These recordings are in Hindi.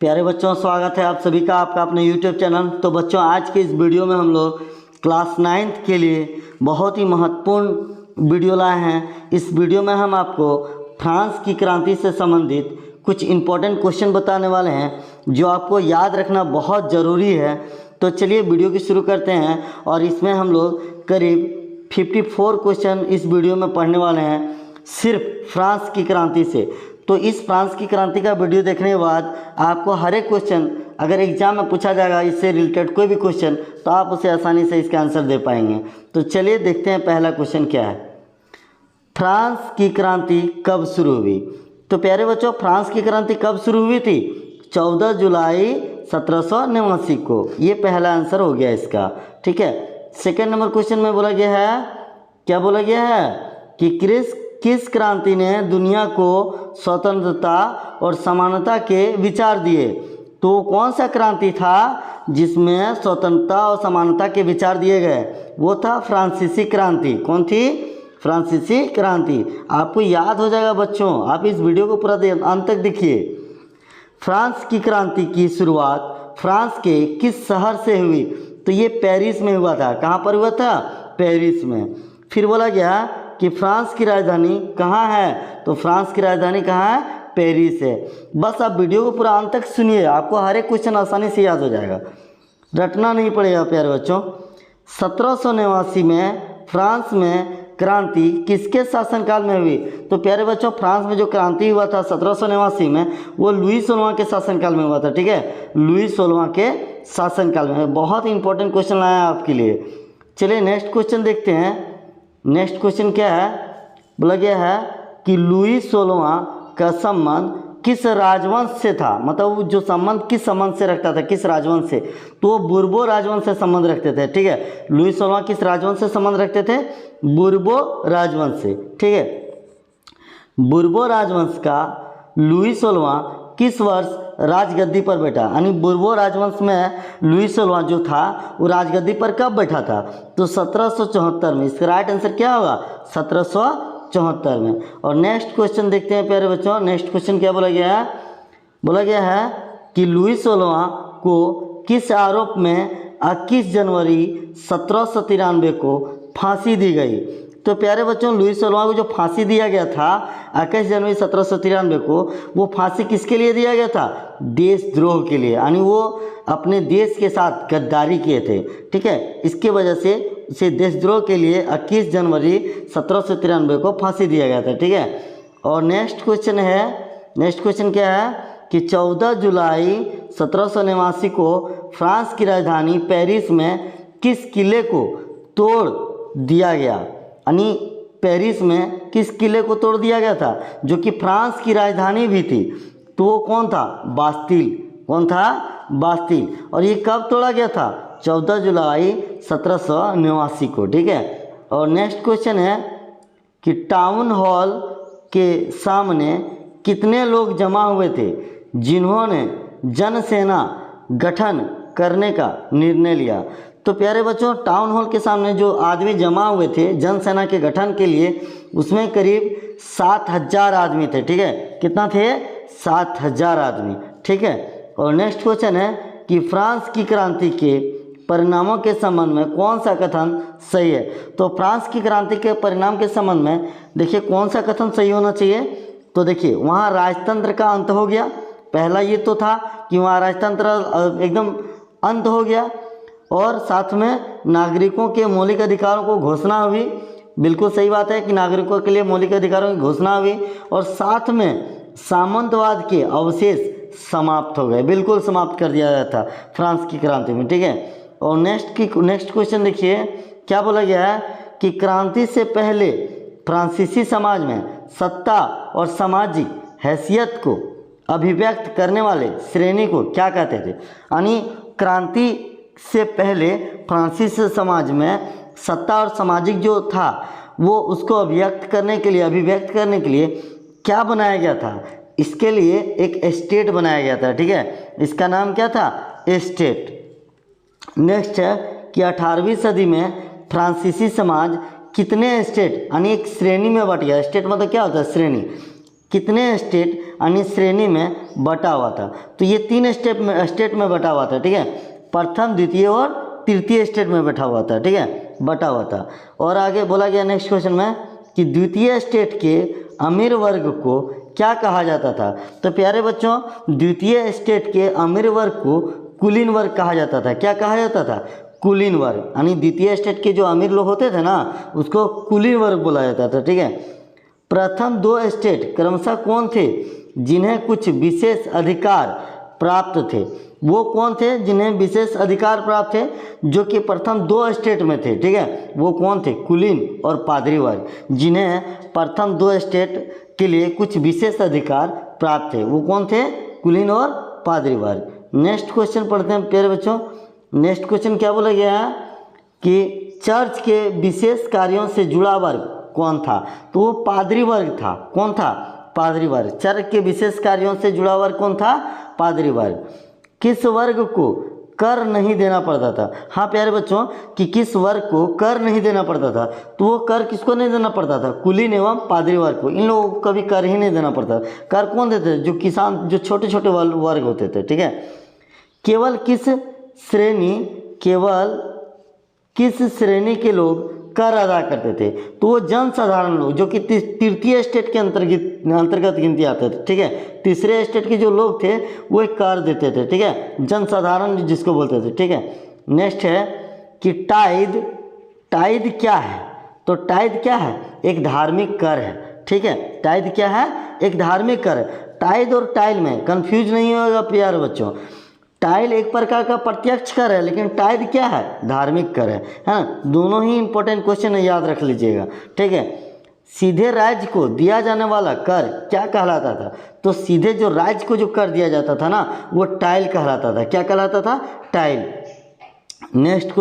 प्यारे बच्चों, स्वागत है आप सभी का आपका अपने YouTube चैनल। तो बच्चों, आज के इस वीडियो में हम लोग क्लास 9th के लिए बहुत ही महत्वपूर्ण वीडियो लाए हैं। इस वीडियो में हम आपको फ्रांस की क्रांति से संबंधित कुछ इम्पोर्टेंट क्वेश्चन बताने वाले हैं जो आपको याद रखना बहुत ज़रूरी है। तो चलिए वीडियो की शुरू करते हैं। और इसमें हम लोग करीब 54 क्वेश्चन इस वीडियो में पढ़ने वाले हैं, सिर्फ फ्रांस की क्रांति से। तो इस फ्रांस की क्रांति का वीडियो देखने के बाद आपको हर एक क्वेश्चन अगर एग्जाम में पूछा जाएगा, इससे रिलेटेड कोई भी क्वेश्चन, तो आप उसे आसानी से इसका आंसर दे पाएंगे। तो चलिए देखते हैं पहला क्वेश्चन क्या है। फ्रांस की क्रांति कब शुरू हुई? तो प्यारे बच्चों, फ्रांस की क्रांति कब शुरू हुई थी? 14 जुलाई 1789 को। ये पहला आंसर हो गया इसका, ठीक है। सेकेंड नंबर क्वेश्चन में बोला गया है, क्या बोला गया है कि किस क्रांति ने दुनिया को स्वतंत्रता और समानता के विचार दिए? तो कौन सा क्रांति था जिसमें स्वतंत्रता और समानता के विचार दिए गए? वो था फ्रांसीसी क्रांति। कौन थी? फ्रांसीसी क्रांति। आपको याद हो जाएगा बच्चों, आप इस वीडियो को पूरा अंत तक देखिए। फ्रांस की क्रांति की शुरुआत फ्रांस के किस शहर से हुई? तो ये पेरिस में हुआ था। कहाँ पर हुआ था? पेरिस में। फिर बोला गया कि फ्रांस की राजधानी कहाँ है? तो फ्रांस की राजधानी कहाँ है? पेरिस है। बस आप वीडियो को पूरा अंत तक सुनिए, आपको हर एक क्वेश्चन आसानी से याद हो जाएगा, रटना नहीं पड़ेगा प्यारे बच्चों। 1789 में फ्रांस में क्रांति किसके शासनकाल में हुई? तो प्यारे बच्चों, फ्रांस में जो क्रांति हुआ था 1789 में, वो लुई 16वां के शासनकाल में हुआ था, ठीक है। लुई 16वां के शासनकाल में। बहुत इंपॉर्टेंट क्वेश्चन लाया है आपके लिए। चलिए नेक्स्ट क्वेश्चन देखते हैं। नेक्स्ट क्वेश्चन क्या है? बोला गया है कि लुई 16वां का संबंध किस राजवंश से था? मतलब जो संबंध किस संबंध से रखता था, किस राजवंश से? तो बुर्बो राजवंश से संबंध रखते थे, ठीक है। लुई 16वां किस राजवंश से संबंध रखते थे? बुर्बो राजवंश से, ठीक है। बुर्बो राजवंश का लुई 16वां किस वर्ष राजगद्दी पर बैठा? यानी बुर्बो राजवंश में लुई 16वां जो था वो राजगद्दी पर कब बैठा था? तो 1774 में। इसका राइट आंसर क्या होगा? 1774 में। और नेक्स्ट क्वेश्चन देखते हैं प्यारे बच्चों। नेक्स्ट क्वेश्चन क्या बोला गया है? बोला गया है कि लुई 16वां को किस आरोप में 21 जनवरी 1793 को फांसी दी गई? तो प्यारे बच्चों, लुई 16वां को जो फांसी दिया गया था 21 जनवरी 1793 को, वो फांसी किसके लिए दिया गया था? देशद्रोह के लिए। यानी वो अपने देश के साथ गद्दारी किए थे, ठीक है। इसके वजह से उसे देशद्रोह के लिए 21 जनवरी 1793 को फांसी दिया गया था, ठीक है। और नेक्स्ट क्वेश्चन है, नेक्स्ट क्वेश्चन क्या है कि 14 जुलाई 1789 को फ्रांस की राजधानी पेरिस में किस किले को तोड़ दिया गया? यानी पेरिस में किस किले को तोड़ दिया गया था जो कि फ्रांस की राजधानी भी थी? तो वो कौन था? बास्तील। कौन था? बास्तील। और ये कब तोड़ा गया था? 14 जुलाई 1789 को, ठीक है। और नेक्स्ट क्वेश्चन है कि टाउन हॉल के सामने कितने लोग जमा हुए थे जिन्होंने जनसेना गठन करने का निर्णय लिया? तो प्यारे बच्चों, टाउन हॉल के सामने जो आदमी जमा हुए थे जनसेना के गठन के लिए, उसमें करीब 7000 आदमी थे, ठीक है। कितना थे? 7000 आदमी, ठीक है। और नेक्स्ट क्वेश्चन है कि फ्रांस की क्रांति के परिणामों के संबंध में कौन सा कथन सही है? तो फ्रांस की क्रांति के परिणाम के संबंध में देखिए कौन सा कथन सही होना चाहिए। तो देखिए, वहाँ राजतंत्र का अंत हो गया। पहला ये तो था कि वहाँ राजतंत्र एकदम अंत हो गया, और साथ में नागरिकों के मौलिक अधिकारों को घोषणा हुई। बिल्कुल सही बात है कि नागरिकों के लिए मौलिक अधिकारों की घोषणा हुई, और साथ में सामंतवाद के अवशेष समाप्त हो गए, बिल्कुल समाप्त कर दिया गया था फ्रांस की क्रांति में, ठीक है। और नेक्स्ट क्वेश्चन देखिए, क्या बोला गया है कि क्रांति से पहले फ्रांसीसी समाज में सत्ता और सामाजिक हैसियत को अभिव्यक्त करने वाले श्रेणी को क्या कहते थे? यानी क्रांति से पहले फ्रांसीसी समाज में सत्ता और सामाजिक जो था वो उसको अभिव्यक्त करने के लिए क्या बनाया गया था? इसके लिए एक स्टेट बनाया गया था, ठीक है। इसका नाम क्या था? स्टेट। नेक्स्ट है कि 18वीं सदी में फ्रांसीसी समाज कितने स्टेट यानी एक श्रेणी में बट गया। स्टेट मतलब क्या होता है? श्रेणी। कितने स्टेट यानी श्रेणी में बटा हुआ था? तो ये 3 स्टेट में बटा हुआ था, ठीक है। प्रथम, द्वितीय और तृतीय स्टेट में बैठा हुआ था, ठीक है, बटा हुआ था। और आगे बोला गया नेक्स्ट क्वेश्चन में कि द्वितीय स्टेट के अमीर वर्ग को क्या कहा जाता था? तो प्यारे बच्चों, द्वितीय स्टेट के अमीर वर्ग को कुलीन वर्ग कहा जाता था। क्या कहा जाता था? कुलीन वर्ग, यानी द्वितीय स्टेट के जो अमीर लोग होते थे ना, उसको कुलीन वर्ग बोला जाता था, ठीक है। प्रथम 2 स्टेट क्रमशः कौन थे जिन्हें कुछ विशेष अधिकार प्राप्त थे? वो कौन थे जिन्हें विशेष अधिकार प्राप्त थे? जो कि प्रथम 2 स्टेट में थे, ठीक है। वो कौन थे? कुलीन और पादरी वर्ग, जिन्हें प्रथम 2 स्टेट के लिए कुछ विशेष अधिकार प्राप्त थे। वो कौन थे? कुलीन और पादरी वर्ग। नेक्स्ट क्वेश्चन पढ़ते हैं प्यारे बच्चों। नेक्स्ट क्वेश्चन क्या बोला गया है कि चर्च के विशेष कार्यों से जुड़ा वर्ग कौन था? तो वो पादरी वर्ग था। कौन था? पादरी वर्ग। चर्च के विशेष कार्यों से जुड़ा वर्ग कौन था? पादरी वर्ग। किस वर्ग को कर नहीं देना पड़ता था? हाँ प्यारे बच्चों, कि किस वर्ग को कर नहीं देना पड़ता था? तो वो कर किसको नहीं देना पड़ता था? कुलीन एवं पादरी वर्ग को। इन लोगों को कभी कर ही नहीं देना पड़ता। कर कौन देते थे? जो किसान, जो छोटे छोटे वर्ग होते थे, ठीक है। केवल किस श्रेणी के लोग कर अदा करते थे? तो वो जन साधारण लोग, जो कि तृतीय स्टेट के अंतर्गत गिनती आते थे, ठीक है। तीसरे स्टेट के जो लोग थे वो एक कर देते थे, ठीक है, जन साधारण जिसको बोलते थे, ठीक है। नेक्स्ट है कि टाइद क्या है? तो टाइद क्या है? एक धार्मिक कर है, ठीक है। टाइद क्या है? एक धार्मिक कर है। टाइद और टाइल में कंफ्यूज नहीं होगा प्यारे बच्चों। टाइल एक प्रकार का प्रत्यक्ष कर है, लेकिन टाइद क्या है? धार्मिक कर है ना। दोनों ही इंपॉर्टेंट क्वेश्चन है, याद रख लीजिएगा, ठीक है। सीधे राज्य को दिया जाने वाला कर क्या कहलाता था? तो सीधे जो राज्य को जो कर दिया जाता था ना, वो टाइल कहलाता था। क्या कहलाता था? टाइल। नेक्स्ट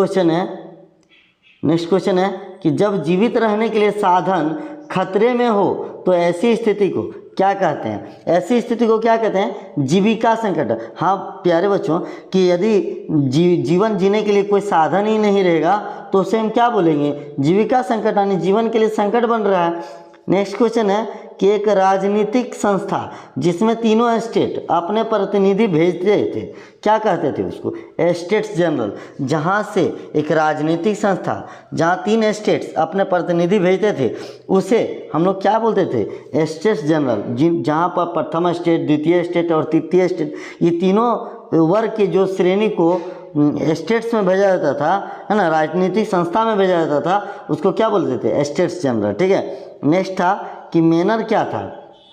क्वेश्चन है कि जब जीवित रहने के लिए साधन खतरे में हो तो ऐसी स्थिति को क्या कहते हैं? ऐसी स्थिति को क्या कहते हैं? जीविका संकट। हाँ प्यारे बच्चों, कि यदि जीवन जीने के लिए कोई साधन ही नहीं रहेगा तो उसे हम क्या बोलेंगे? जीविका संकट, यानी जीवन के लिए संकट बन रहा है। नेक्स्ट क्वेश्चन है कि एक राजनीतिक संस्था जिसमें तीनों स्टेट अपने प्रतिनिधि भेजते थे, क्या कहते थे उसको? States general. जहाँ से एक राजनीतिक संस्था जहाँ 3 स्टेट्स अपने प्रतिनिधि भेजते थे, उसे हम लोग क्या बोलते थे? States general. जहाँ पर प्रथम स्टेट, द्वितीय स्टेट और तृतीय स्टेट, ये तीनों वर्ग के जो श्रेणी को स्टेट्स में भेजा जाता था, है ना, राजनीतिक संस्था में भेजा जाता था, उसको क्या बोलते थे? स्टेट्स जनरल, ठीक है। नेक्स्ट था कि मैनर क्या था?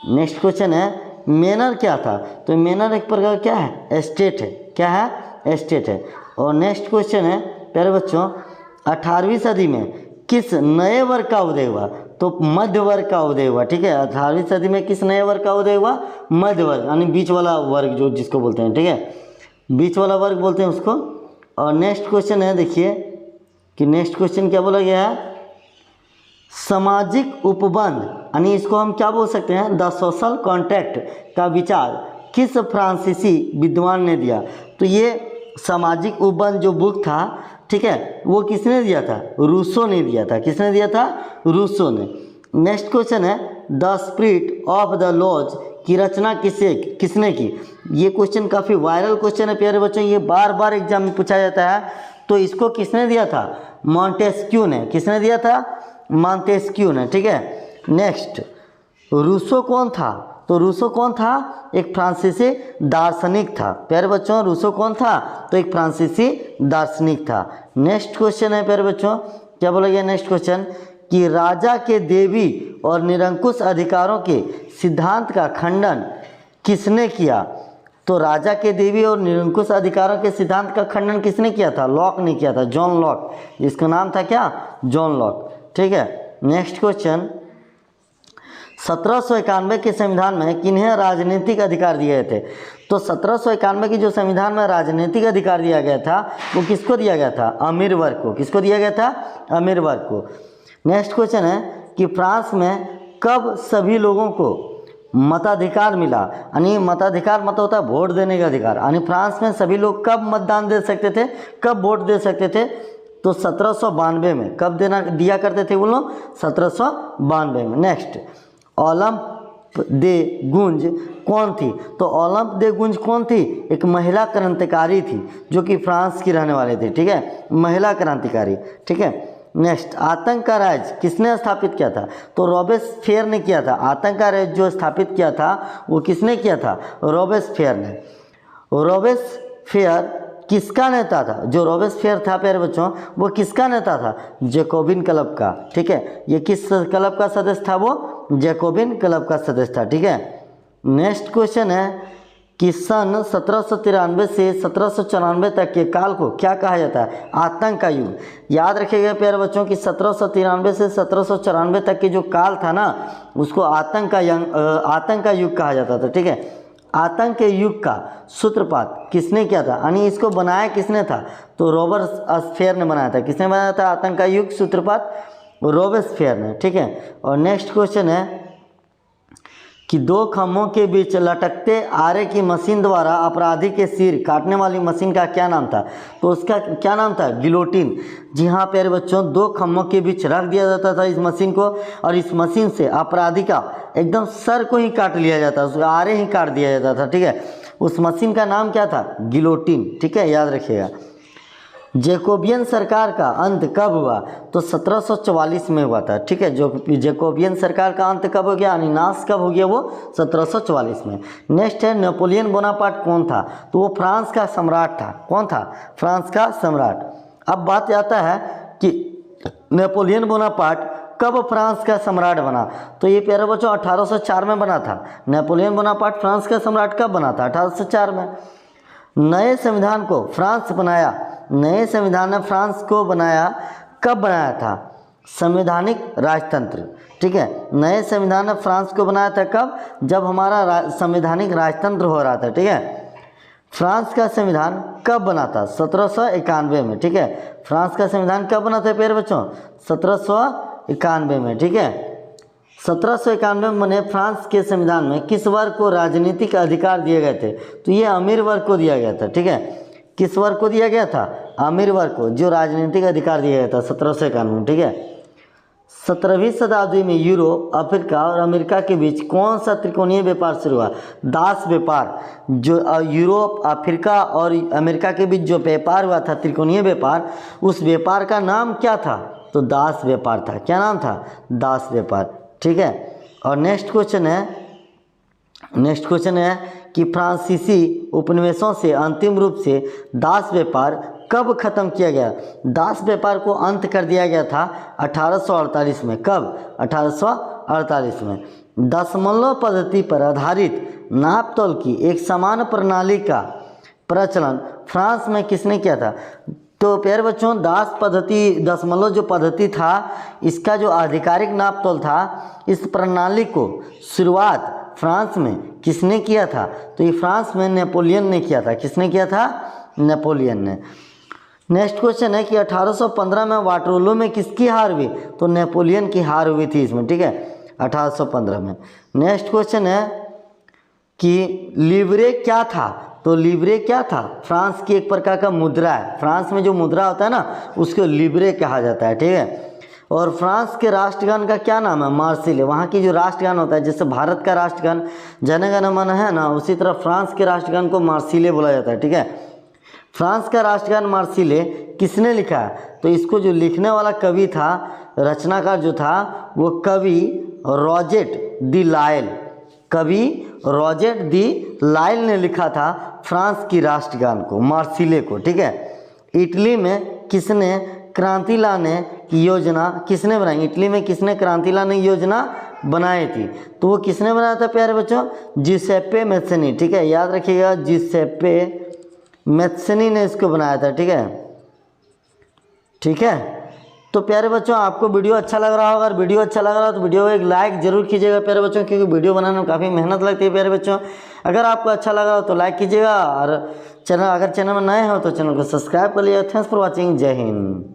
नेक्स्ट क्वेश्चन है मैनर क्या था? तो मैनर एक प्रकार क्या है? स्टेट है। क्या है? स्टेट है। और नेक्स्ट क्वेश्चन है प्यारे बच्चों, 18वीं सदी में किस नए वर्ग का उदय हुआ? तो मध्य वर्ग का उदय हुआ, ठीक है। 18वीं सदी में किस नए वर्ग का उदय हुआ? मध्य वर्ग, यानी बीच वाला वर्ग, जो जिसको बोलते हैं, ठीक है, बीच वाला वर्ग बोलते हैं उसको। और नेक्स्ट क्वेश्चन है, देखिए कि नेक्स्ट क्वेश्चन क्या बोला गया है? सामाजिक उपबंध, यानी इसको हम क्या बोल सकते हैं? द सोशल कॉन्ट्रैक्ट का विचार किस फ्रांसीसी विद्वान ने दिया? तो ये सामाजिक उपबंध जो बुक था, ठीक है, वो किसने दिया था? रूसो ने दिया था। किसने दिया था? रूसो ने। नेक्स्ट क्वेश्चन है the spirit of the laws की रचना किसने की? ये क्वेश्चन काफ़ी वायरल क्वेश्चन है प्यारे बच्चों, ये बार बार एग्जाम में पूछा जाता है। तो इसको किसने दिया था? मॉन्टेस्क्यू ने। किसने दिया था? मॉन्टेस्क्यू ने, ठीक है। नेक्स्ट, रूसो कौन था? तो रूसो कौन था? एक फ्रांसीसी दार्शनिक था। प्यारे बच्चों, रूसो कौन था? तो एक फ्रांसीसी दार्शनिक था। नेक्स्ट क्वेश्चन है प्यारे बच्चों, क्या बोला गया? नेक्स्ट क्वेश्चन कि राजा के देवी और निरंकुश अधिकारों के सिद्धांत का खंडन किसने किया? तो राजा के देवी और निरंकुश अधिकारों के सिद्धांत का खंडन किसने किया था? लॉक ने किया था, जॉन लॉक। इसका नाम था क्या? जॉन लॉक, ठीक है। नेक्स्ट क्वेश्चन, 1791 के संविधान में किन्हें राजनीतिक अधिकार दिए गए थे? तो 1791 की जो संविधान में राजनीतिक अधिकार दिया गया था, वो किसको दिया गया था? अमीर वर्ग को। किसको दिया गया था? अमीर वर्ग को। नेक्स्ट क्वेश्चन है कि फ्रांस में कब सभी लोगों को मताधिकार मिला? यानी मताधिकार मतलब होता है वोट देने का अधिकार, यानी फ्रांस में सभी लोग कब मतदान दे सकते थे, कब वोट दे सकते थे? तो 1792 में। कब दिया करते थे वो लोग? 1792 में। नेक्स्ट, दे गुंज कौन थी? तो ओलंप दे गुंज कौन थी? एक महिला क्रांतिकारी थी जो कि फ्रांस की रहने वाली थी, ठीक है, महिला क्रांतिकारी, ठीक है। नेक्स्ट, आतंक का राज किसने स्थापित किया था? तो रॉबेस्पियर ने किया था। आतंक का राज जो स्थापित किया था वो किसने किया था? रॉबेस्पियर ने। रॉबेस्पियर किसका नेता था? जो रॉबेस्पियर था प्यारे बच्चों, वो किसका नेता था? जैकोबिन क्लब का, ठीक है। ये किस क्लब का सदस्य था? वो जैकोबिन क्लब का सदस्य था, ठीक है। नेक्स्ट क्वेश्चन है कि सन 1793 से 1794 तक के काल को क्या कहा जाता है? आतंक का युग। याद रखिएगा प्यारे बच्चों कि 1793 से 1794 तक के जो काल था ना, उसको आतंक का युग कहा जाता था, ठीक है। आतंक के युग का सूत्रपात किसने किया था? यानी इसको बनाया किसने था? तो रॉबेस्पियर ने बनाया था। किसने बनाया था आतंक का युग सूत्रपात? रॉबेस्पियर ने, ठीक है। और नेक्स्ट क्वेश्चन है कि दो खम्भों के बीच लटकते आरे की मशीन द्वारा अपराधी के सिर काटने वाली मशीन का क्या नाम था? तो उसका क्या नाम था? गिलोटिन। जी हाँ प्यारे बच्चों, दो खम्भों के बीच रख दिया जाता था इस मशीन को, और इस मशीन से अपराधी का एकदम सर को ही काट लिया जाता, उसका आरे ही काट दिया जाता था, ठीक है। उस मशीन का नाम क्या था? गिलोटिन, ठीक है, याद रखिएगा। जैकोबियन सरकार का अंत कब हुआ? तो 1744 में हुआ था, ठीक है। जो जैकोबियन सरकार का अंत कब हो गया, यानी नाश कब हो गया? वो 1744 में। नेक्स्ट है, नेपोलियन बोनापार्ट कौन था? तो वो फ्रांस का सम्राट था। कौन था? फ्रांस का सम्राट। अब बात आता है कि नेपोलियन बोनापार्ट कब फ्रांस का सम्राट बना? तो ये प्यारे बच्चों 1804 में बना था। नेपोलियन बोनापार्ट फ्रांस का सम्राट कब बना था? 1804 में। नए संविधान को फ्रांस बनाया, नए संविधान ने फ्रांस को बनाया, कब बनाया था? संवैधानिक राजतंत्र, ठीक है। नए संविधान ने फ्रांस को बनाया था कब? जब हमारा संवैधानिक राजतंत्र हो रहा था, ठीक है। फ्रांस का संविधान कब बना था? 1791 में, ठीक है। फ्रांस का संविधान कब बना था प्यारे बच्चों? 1791 में, ठीक है। 1791 में बने फ्रांस के संविधान में किस वर्ग को राजनीतिक अधिकार दिए गए थे? तो ये अमीर वर्ग को दिया गया था, ठीक है। किस वर्ग को दिया गया था? अमीर वर्ग को, जो राजनीतिक अधिकार दिया गया था 1791, ठीक है। 17वीं शताब्दी में यूरोप, अफ्रीका और अमेरिका के बीच कौन सा त्रिकोणीय व्यापार शुरू हुआ? दास व्यापार। जो यूरोप, अफ्रीका और अमेरिका के बीच जो व्यापार हुआ था, त्रिकोणीय व्यापार, उस व्यापार का नाम क्या था? तो दास व्यापार था। क्या नाम था? दास व्यापार, ठीक है। और नेक्स्ट क्वेश्चन है कि फ्रांसीसी उपनिवेशों से अंतिम रूप से दास व्यापार कब खत्म किया गया? दास व्यापार को अंत कर दिया गया था 1848 में। कब? 1848 में। दशमलव पद्धति पर आधारित नापतोल की एक समान प्रणाली का प्रचलन फ्रांस में किसने किया था? तो प्यारे बच्चों, दास पद्धति, दशमलव जो पद्धति था, इसका जो आधिकारिक नापतोल था, इस प्रणाली को शुरुआत फ्रांस में किसने किया था? तो ये फ्रांस में नेपोलियन ने किया था। किसने किया था? नेपोलियन ने। नेक्स्ट क्वेश्चन है कि 1815 में वाटरलू में किसकी हार हुई? तो नेपोलियन की हार हुई थी इसमें, ठीक है, 1815 में। नेक्स्ट क्वेश्चन है कि लिब्रे क्या था? तो लिब्रे क्या था? फ्रांस की एक प्रकार का मुद्रा है। फ्रांस में जो मुद्रा होता है ना, उसको लिब्रे कहा जाता है, ठीक है। और फ्रांस के राष्ट्रगान का क्या नाम है? मार्सिले। वहाँ की जो राष्ट्रगान होता है, जैसे भारत का राष्ट्रगान जन गण मन है ना, उसी तरह फ्रांस के राष्ट्रगान को मार्सिले बोला जाता है, ठीक है। फ्रांस का राष्ट्रगान मार्सिले किसने लिखा है? तो इसको जो लिखने वाला कवि था, रचनाकार जो था, वो कवि रॉजेट दी लायल, कवि रॉजेट दी लायल ने लिखा था फ्रांस की राष्ट्रगान को, मार्सिले को, ठीक है। इटली में किसने क्रांति लाने की योजना किसने बनाई? इटली में किसने क्रांति लाने की योजना बनाई थी? तो वो किसने बनाया था प्यारे बच्चों? जिसेप्पे मैत्सनी, ठीक है, याद रखिएगा, जिसेप्पे मैत्सनी ने इसको बनाया था, ठीक है, ठीक है। तो प्यारे बच्चों, आपको वीडियो अच्छा लग रहा होगा। अगर वीडियो अच्छा लग रहा हो तो वीडियो को एक लाइक जरूर कीजिएगा प्यारे बच्चों, क्योंकि वीडियो बनाने में काफ़ी मेहनत लगती है प्यारे बच्चों। अगर आपको अच्छा लग रहा हो तो लाइक कीजिएगा, और अगर चैनल में नए हो तो चैनल को सब्सक्राइब कर लीजिएगा। Thanks for watching. जय हिंद।